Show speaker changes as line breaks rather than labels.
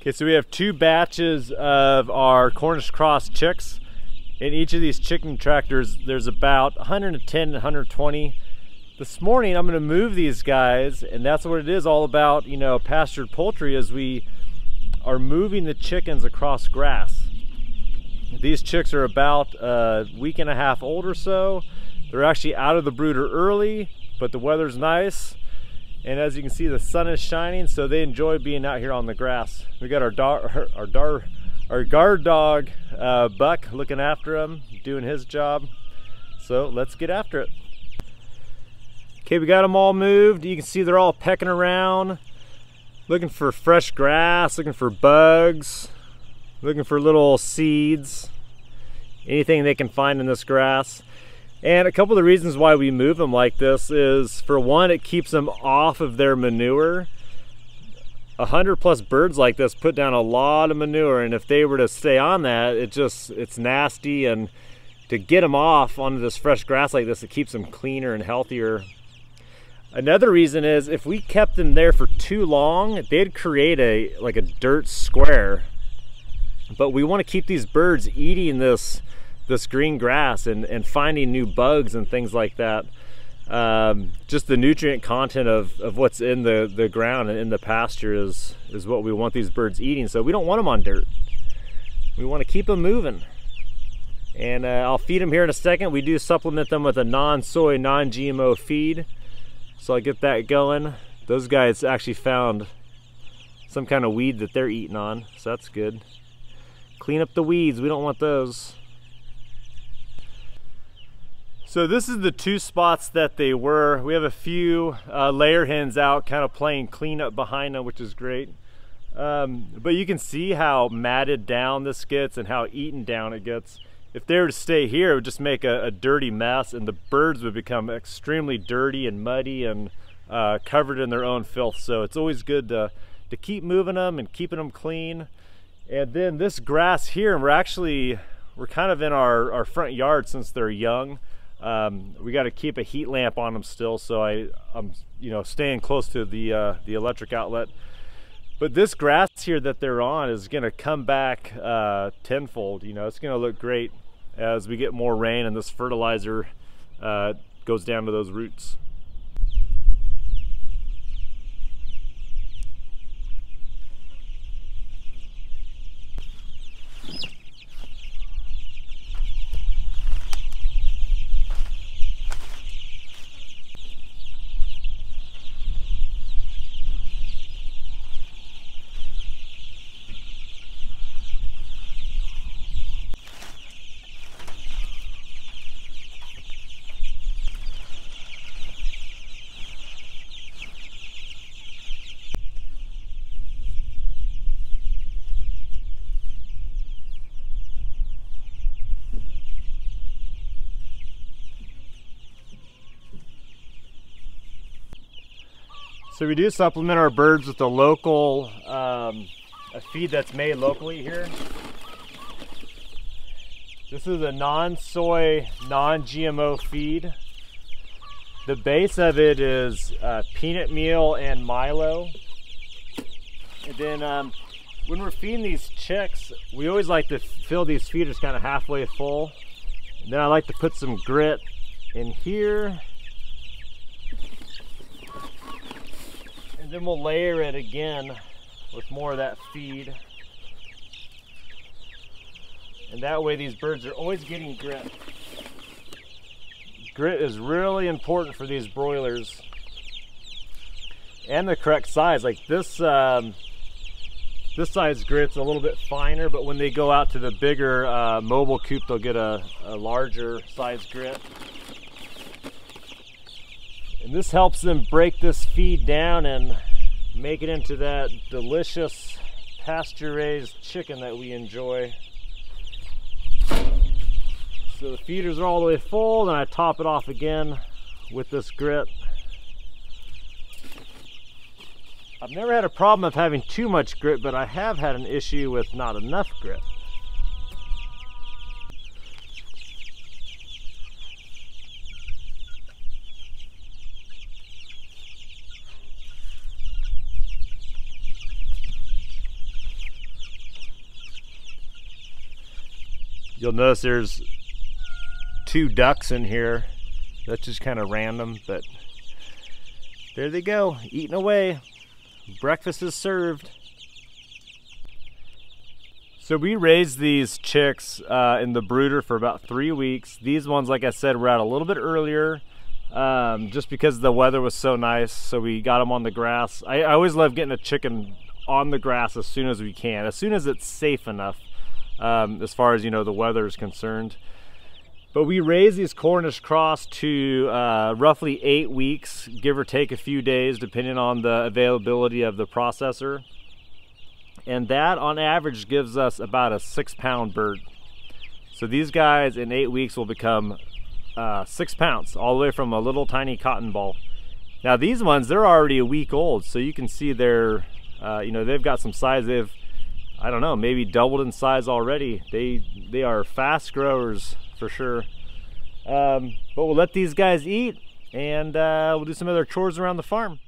Okay, so we have 2 batches of our Cornish cross chicks. In each of these chicken tractors, there's about 110 and 120. This morning, I'm gonna move these guys, and that's what it is all about, you know, pastured poultry, is we are moving the chickens across grass. These chicks are about a week and a half old or so. They're actually out of the brooder early, but the weather's nice. And as you can see, the sun is shining, so they enjoy being out here on the grass. We got our guard dog, Buck, looking after him, doing his job. So let's get after it. Okay, we got them all moved. You can see they're all pecking around, looking for fresh grass, looking for bugs, looking for little seeds, anything they can find in this grass. And a couple of the reasons why we move them like this is, for one, it keeps them off of their manure. 100+ birds like this put down a lot of manure, and if they were to stay on that, it's nasty, and to get them off onto this fresh grass like this, it keeps them cleaner and healthier. Another reason is, if we kept them there for too long, they'd create a dirt square. But we want to keep these birds eating this green grass and finding new bugs and things like that. Just the nutrient content of what's in the ground and in the pasture is what we want these birds eating. So we don't want them on dirt. We want to keep them moving. And I'll feed them here in a second. We do supplement them with a non-soy, non-GMO feed. So I'll get that going. Those guys actually found some kind of weed that they're eating on, so that's good. Clean up the weeds, we don't want those. So this is the 2 spots that they were. We have a few layer hens out kind of playing cleanup behind them, which is great. But you can see how matted down this gets and how eaten down it gets. If they were to stay here, it would just make a dirty mess, and the birds would become extremely dirty and muddy and covered in their own filth. So it's always good to keep moving them and keeping them clean. And then this grass here, we're kind of in our front yard since they're young. We got to keep a heat lamp on them still, so I'm staying close to the electric outlet. But this grass here that they're on is going to come back tenfold. You know, it's going to look great as we get more rain and this fertilizer goes down to those roots. So we do supplement our birds with a local, a feed that's made locally here. This is a non-soy, non-GMO feed. The base of it is peanut meal and Milo. And then when we're feeding these chicks, we always like to fill these feeders kind of halfway full. And then I like to put some grit in here. And then we'll layer it again with more of that feed. And that way these birds are always getting grit. Grit is really important for these broilers. And the correct size. Like this size grit's a little bit finer, but when they go out to the bigger mobile coop, they'll get a larger size grit. And this helps them break this feed down and make it into that delicious pasture-raised chicken that we enjoy. So the feeders are all the way full, then I top it off again with this grit. I've never had a problem of having too much grit, but I have had an issue with not enough grit. You'll notice there's 2 ducks in here. That's just kind of random, but there they go, eating away. Breakfast is served. So we raised these chicks in the brooder for about 3 weeks. These ones, like I said, were out a little bit earlier just because the weather was so nice. So we got them on the grass. I always love getting a chicken on the grass as soon as we can, as soon as it's safe enough, as far as, you know, the weather is concerned. But we raised these Cornish cross to roughly 8 weeks, give or take a few days, depending on the availability of the processor. And that on average gives us about a 6-pound bird. So these guys in 8 weeks will become 6 pounds, all the way from a little tiny cotton ball. Now these ones, they're already a week old, so you can see they're, you know, they've got some size. They've, I don't know, maybe doubled in size already. They are fast growers for sure. But we'll let these guys eat, and we'll do some other chores around the farm.